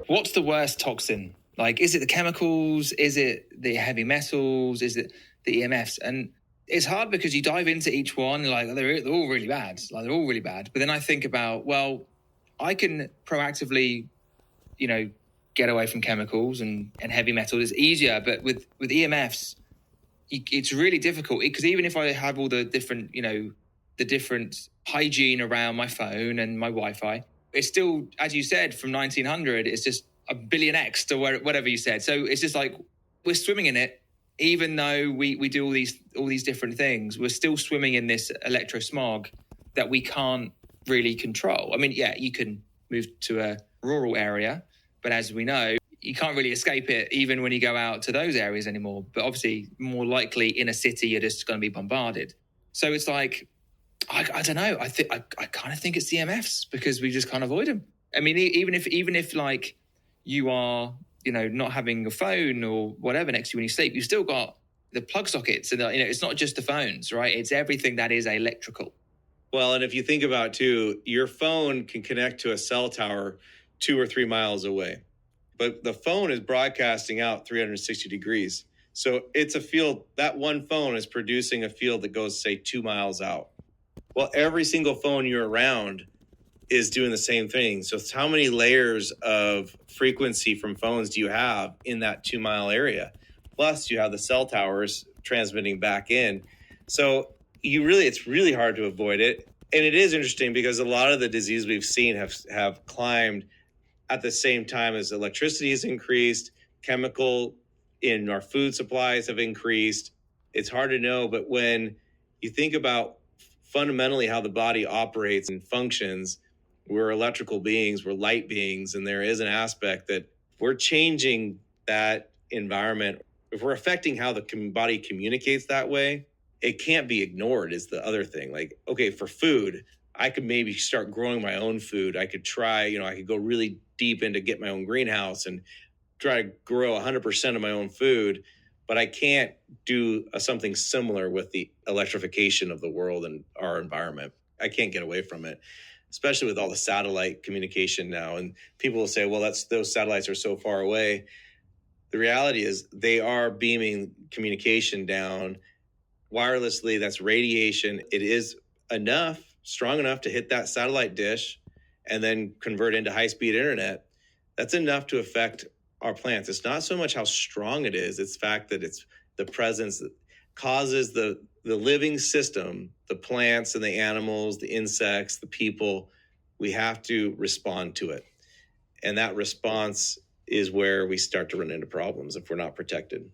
what's the worst toxin? Like, is it the chemicals? Is it the heavy metals? Is it the EMFs? And it's hard because you dive into each one, like they're all really bad. Like they're all really bad. But then I think about, well, I can proactively, get away from chemicals and heavy metals. It's easier, but with EMFs, it's really difficult because even if I have all the different, the different hygiene around my phone and my Wi-Fi, it's still, as you said, from 1900, it's just a billion X to whatever you said. So it's just like we're swimming in it, even though we do all these different things. We're still swimming in this electrosmog that we can't really control. I mean, yeah, you can move to a rural area, but as we know, you can't really escape it even when you go out to those areas anymore. But obviously, more likely in a city, you're just going to be bombarded. So it's like, I don't know. I kind of think it's EMFs because we just can't avoid them. I mean, even if like you are, not having a phone or whatever next to you when you sleep, you've still got the plug sockets, and it's not just the phones, right? It's everything that is electrical. Well, and if you think about too, your phone can connect to a cell tower 2 or 3 miles away, but the phone is broadcasting out 360 degrees. So it's a field, that one phone is producing a field that goes, say, 2 miles out. Well, every single phone you're around is doing the same thing. So how many layers of frequency from phones do you have in that 2 mile area? Plus you have the cell towers transmitting back in. So it's really hard to avoid it. And it is interesting because a lot of the disease we've seen have climbed at the same time as electricity has increased, chemical in our food supplies have increased. It's hard to know, but when you think about fundamentally how the body operates and functions, we're electrical beings, we're light beings, and there is an aspect that we're changing that environment. If we're affecting how the body communicates that way, it can't be ignored is the other thing. Like, okay, for food, I could maybe start growing my own food. I could try, I could go really deep into get my own greenhouse and try to grow 100% of my own food, but I can't do something similar with the electrification of the world and our environment. I can't get away from it, especially with all the satellite communication now. And people will say, well, those satellites are so far away. The reality is they are beaming communication down wirelessly. That's radiation. It is strong enough to hit that satellite dish and then convert into high-speed internet. That's enough to affect our plants. It's not so much how strong it is, it's the fact that it's the presence that causes the living system, the plants and the animals, the insects, the people, we have to respond to it. And that response is where we start to run into problems if we're not protected.